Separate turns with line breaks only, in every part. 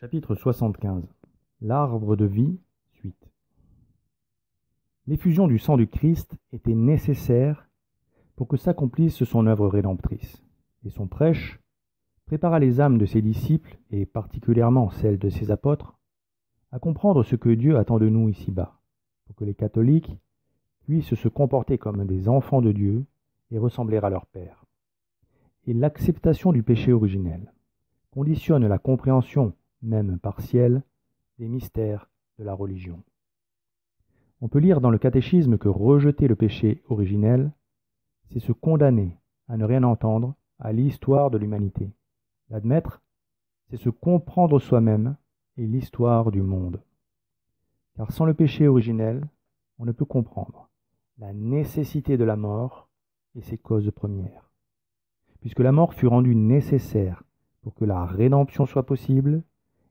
Chapitre 75. L'arbre de vie, suite. L'effusion du sang du Christ était nécessaire pour que s'accomplisse son œuvre rédemptrice, et son prêche prépara les âmes de ses disciples, et particulièrement celles de ses apôtres, à comprendre ce que Dieu attend de nous ici-bas, pour que les catholiques puissent se comporter comme des enfants de Dieu et ressembler à leur Père. Et l'acceptation du péché originel conditionne la compréhension, même partielle, des mystères de la religion. On peut lire dans le catéchisme que rejeter le péché originel, c'est se condamner à ne rien entendre à l'histoire de l'humanité. L'admettre, c'est se comprendre soi-même et l'histoire du monde. Car sans le péché originel, on ne peut comprendre la nécessité de la mort et ses causes premières. Puisque la mort fut rendue nécessaire pour que la rédemption soit possible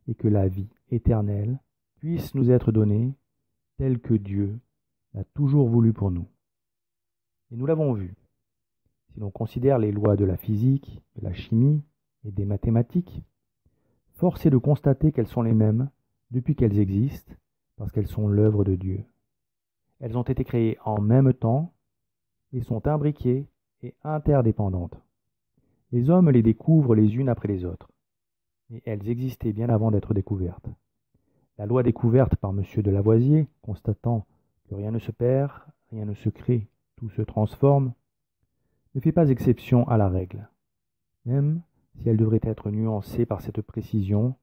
et que la vie éternelle puisse nous être donnée telle que Dieu l'a toujours voulu pour nous. Et nous l'avons vu. Si l'on considère les lois de la physique, de la chimie et des mathématiques, force est de constater qu'elles sont les mêmes depuis qu'elles existent, parce qu'elles sont l'œuvre de Dieu. Elles ont été créées en même temps et sont imbriquées et interdépendantes. Les hommes les découvrent les unes après les autres, mais elles existaient bien avant d'être découvertes. La loi découverte par M. de Lavoisier, constatant que rien ne se perd, rien ne se crée, tout se transforme, ne fait pas exception à la règle, même si elle devrait être nuancée par cette précision,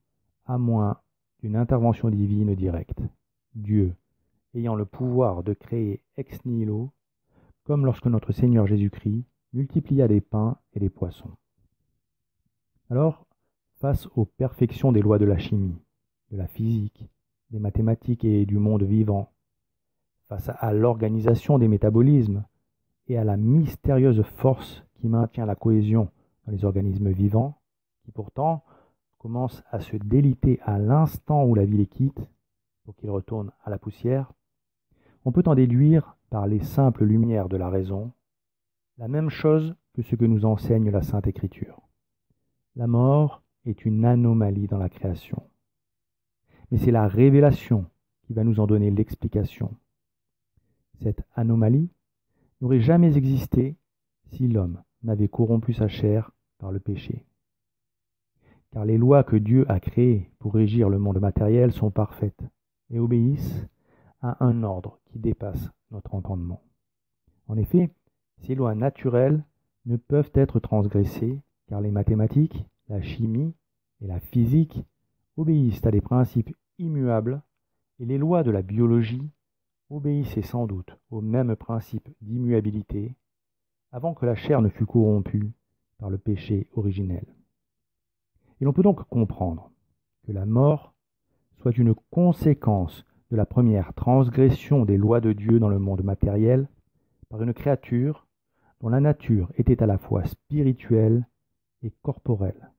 à moins d'une intervention divine directe, Dieu ayant le pouvoir de créer ex nihilo, comme lorsque notre Seigneur Jésus-Christ multiplia des pains et des poissons. Alors, face aux perfections des lois de la chimie, de la physique, des mathématiques et du monde vivant, face à l'organisation des métabolismes et à la mystérieuse force qui maintient la cohésion dans les organismes vivants, qui pourtant commencent à se déliter à l'instant où la vie les quitte, pour qu'ils retournent à la poussière, on peut en déduire, par les simples lumières de la raison, la même chose que ce que nous enseigne la Sainte Écriture. La mort est une anomalie dans la création. Mais c'est la révélation qui va nous en donner l'explication. Cette anomalie n'aurait jamais existé si l'homme n'avait corrompu sa chair par le péché. Car les lois que Dieu a créées pour régir le monde matériel sont parfaites et obéissent à un ordre qui dépasse notre entendement. En effet, ces lois naturelles ne peuvent être transgressées car les mathématiques, la chimie et la physique obéissent à des principes immuables et les lois de la biologie obéissaient sans doute au même principe d'immuabilité avant que la chair ne fût corrompue par le péché originel. Et l'on peut donc comprendre que la mort soit une conséquence de la première transgression des lois de Dieu dans le monde matériel par une créature dont la nature était à la fois spirituelle et corporelle.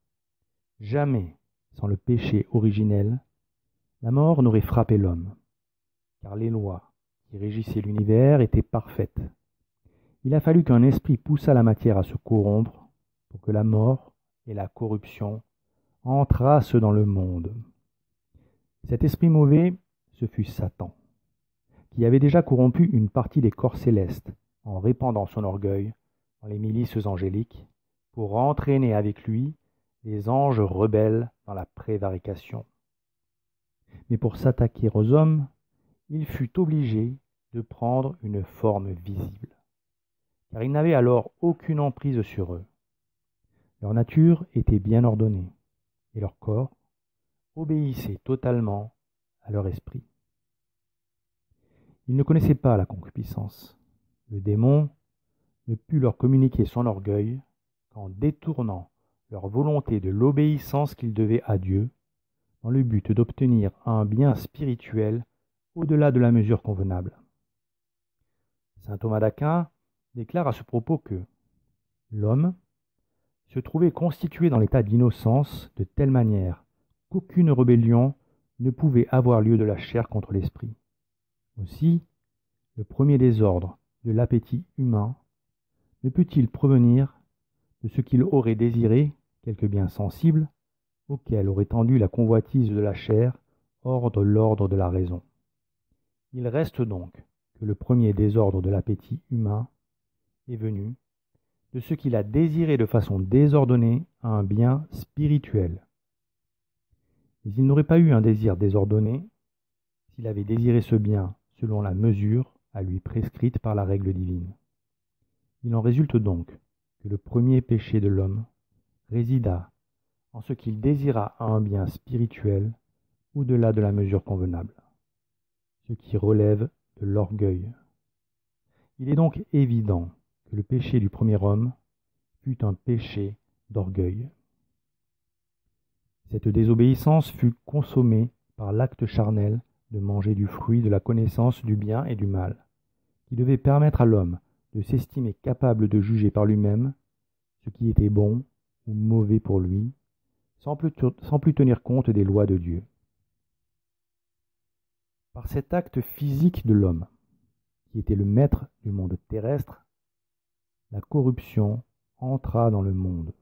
Jamais, sans le péché originel, la mort n'aurait frappé l'homme, car les lois qui régissaient l'univers étaient parfaites. Il a fallu qu'un esprit poussât la matière à se corrompre pour que la mort et la corruption entrassent dans le monde. Cet esprit mauvais, ce fut Satan, qui avait déjà corrompu une partie des corps célestes en répandant son orgueil dans les milices angéliques pour entraîner avec lui les anges rebelles dans la prévarication. Mais pour s'attaquer aux hommes, il fut obligé de prendre une forme visible, car il n'avait alors aucune emprise sur eux. Leur nature était bien ordonnée, et leur corps obéissait totalement à leur esprit. Ils ne connaissaient pas la concupiscence. Le démon ne put leur communiquer son orgueil qu'en détournant leur volonté de l'obéissance qu'ils devaient à Dieu, dans le but d'obtenir un bien spirituel au-delà de la mesure convenable. Saint Thomas d'Aquin déclare à ce propos que l'homme se trouvait constitué dans l'état d'innocence de telle manière qu'aucune rébellion ne pouvait avoir lieu de la chair contre l'esprit. Aussi, le premier désordre de l'appétit humain ne peut-il provenir de ce qu'il aurait désiré, quelque bien sensible, auquel aurait tendu la convoitise de la chair hors de l'ordre de la raison. Il reste donc que le premier désordre de l'appétit humain est venu de ce qu'il a désiré de façon désordonnée un bien spirituel. Mais il n'aurait pas eu un désir désordonné s'il avait désiré ce bien selon la mesure à lui prescrite par la règle divine. Il en résulte donc que le premier péché de l'homme résida en ce qu'il désira un bien spirituel au-delà de la mesure convenable, ce qui relève de l'orgueil. Il est donc évident que le péché du premier homme fut un péché d'orgueil. Cette désobéissance fut consommée par l'acte charnel de manger du fruit de la connaissance du bien et du mal, qui devait permettre à l'homme de s'estimer capable de juger par lui-même ce qui était bon ou mauvais pour lui, sans plus tenir compte des lois de Dieu. Par cet acte physique de l'homme, qui était le maître du monde terrestre, la corruption entra dans le monde.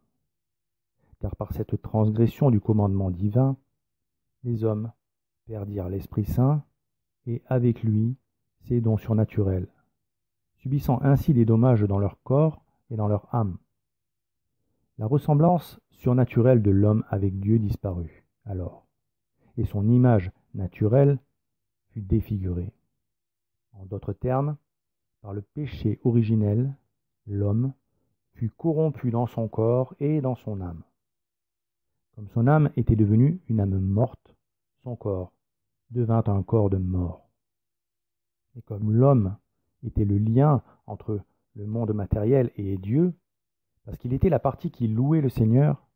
Car par cette transgression du commandement divin, les hommes perdirent l'Esprit Saint et avec lui ses dons surnaturels, subissant ainsi des dommages dans leur corps et dans leur âme. La ressemblance surnaturelle de l'homme avec Dieu disparut alors, et son image naturelle fut défigurée. En d'autres termes, par le péché originel, l'homme fut corrompu dans son corps et dans son âme. Comme son âme était devenue une âme morte, son corps devint un corps de mort. Et comme l'homme était le lien entre le monde matériel et Dieu, parce qu'il était la partie qui louait le Seigneur,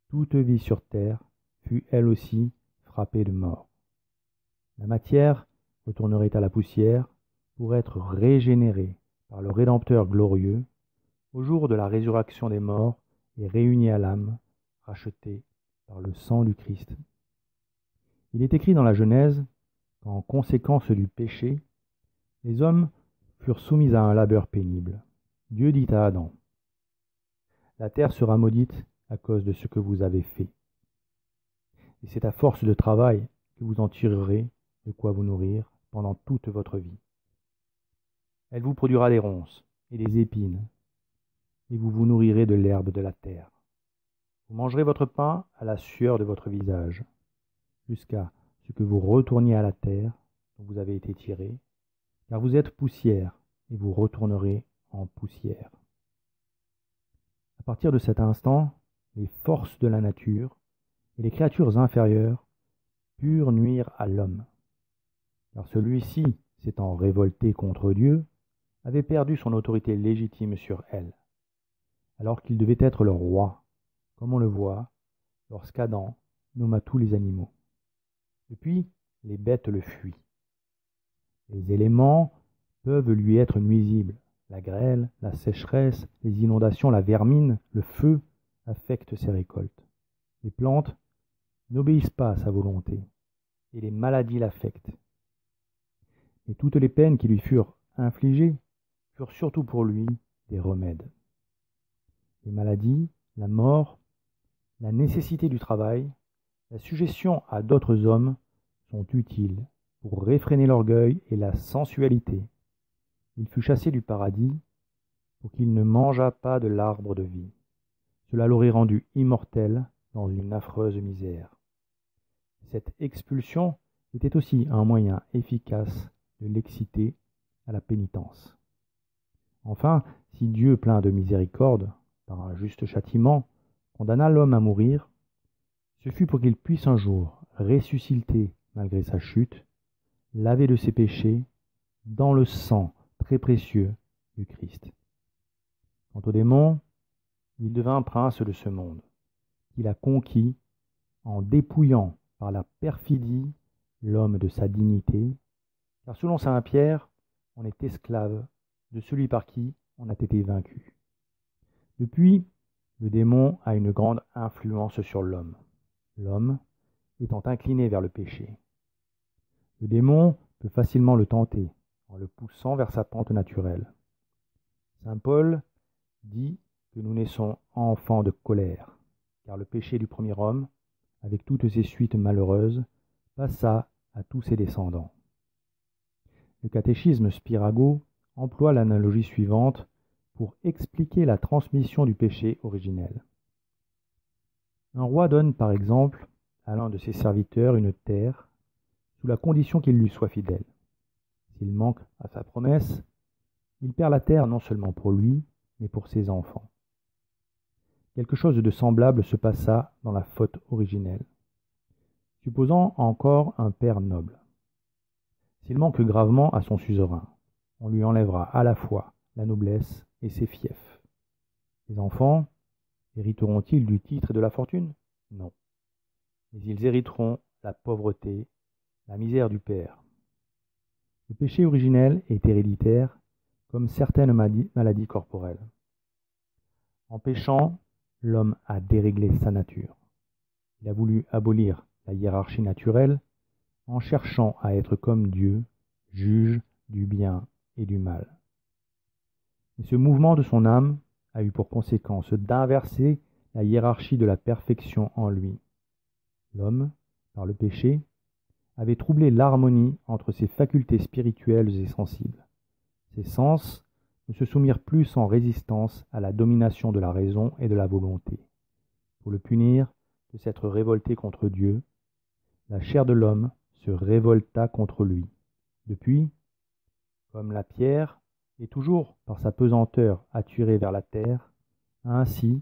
toute vie sur terre fut elle aussi frappée de mort. La matière retournerait à la poussière pour être régénérée par le Rédempteur glorieux au jour de la résurrection des morts et réunie à l'âme, rachetée par le sang du Christ. Il est écrit dans la Genèse qu'en conséquence du péché, les hommes furent soumis à un labeur pénible. Dieu dit à Adam, « La terre sera maudite à cause de ce que vous avez fait. Et c'est à force de travail que vous en tirerez de quoi vous nourrir pendant toute votre vie. Elle vous produira des ronces et des épines, et vous vous nourrirez de l'herbe de la terre. Vous mangerez votre pain à la sueur de votre visage, jusqu'à ce que vous retourniez à la terre dont vous avez été tirés, car vous êtes poussière, et vous retournerez en poussière. » À partir de cet instant, les forces de la nature et les créatures inférieures purent nuire à l'homme, car celui-ci, s'étant révolté contre Dieu, avait perdu son autorité légitime sur elle, alors qu'il devait être le roi, comme on le voit lorsqu'Adam nomma tous les animaux. Depuis, les bêtes le fuient. Les éléments peuvent lui être nuisibles. La grêle, la sécheresse, les inondations, la vermine, le feu affectent ses récoltes. Les plantes n'obéissent pas à sa volonté, et les maladies l'affectent. Mais toutes les peines qui lui furent infligées furent surtout pour lui des remèdes. Les maladies, la mort, la nécessité du travail, la sujétion à d'autres hommes sont utiles pour réfréner l'orgueil et la sensualité. Il fut chassé du paradis pour qu'il ne mangeât pas de l'arbre de vie. Cela l'aurait rendu immortel dans une affreuse misère. Cette expulsion était aussi un moyen efficace de l'exciter à la pénitence. Enfin, si Dieu, plein de miséricorde, par un juste châtiment, condamna l'homme à mourir, ce fut pour qu'il puisse un jour ressusciter malgré sa chute, lavé de ses péchés, dans le sang très précieux du Christ. Quant au démon, il devint prince de ce monde, qu'il a conquis en dépouillant par la perfidie l'homme de sa dignité, car selon saint Pierre, on est esclave de celui par qui on a été vaincu. Depuis, le démon a une grande influence sur l'homme, l'homme étant incliné vers le péché. Le démon peut facilement le tenter en le poussant vers sa pente naturelle. Saint Paul dit que nous naissons enfants de colère, car le péché du premier homme avec toutes ses suites malheureuses, passa à tous ses descendants. Le catéchisme Spirago emploie l'analogie suivante pour expliquer la transmission du péché originel. Un roi donne par exemple à l'un de ses serviteurs une terre sous la condition qu'il lui soit fidèle. S'il manque à sa promesse, il perd la terre non seulement pour lui, mais pour ses enfants. Quelque chose de semblable se passa dans la faute originelle. Supposons encore un père noble. S'il manque gravement à son suzerain, on lui enlèvera à la fois la noblesse et ses fiefs. Les enfants hériteront-ils du titre et de la fortune? Non. Mais ils hériteront la pauvreté, la misère du père. Le péché originel est héréditaire, comme certaines maladies corporelles. En péchant, l'homme a déréglé sa nature. Il a voulu abolir la hiérarchie naturelle en cherchant à être comme Dieu, juge du bien et du mal. Et ce mouvement de son âme a eu pour conséquence d'inverser la hiérarchie de la perfection en lui. L'homme, par le péché, avait troublé l'harmonie entre ses facultés spirituelles et sensibles. Ses sens ne se soumirent plus sans résistance à la domination de la raison et de la volonté. Pour le punir de s'être révolté contre Dieu, la chair de l'homme se révolta contre lui. Depuis, comme la pierre est toujours par sa pesanteur attirée vers la terre, ainsi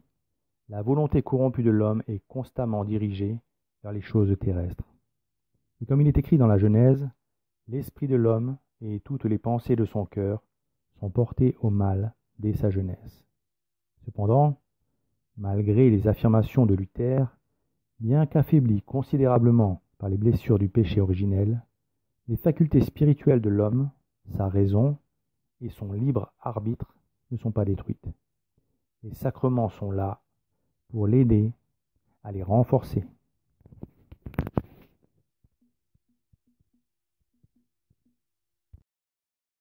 la volonté corrompue de l'homme est constamment dirigée vers les choses terrestres. Et comme il est écrit dans la Genèse, l'esprit de l'homme et toutes les pensées de son cœur sont portés au mal dès sa jeunesse. Cependant, malgré les affirmations de Luther, bien qu'affaibli considérablement par les blessures du péché originel, les facultés spirituelles de l'homme, sa raison et son libre arbitre ne sont pas détruites. Les sacrements sont là pour l'aider à les renforcer.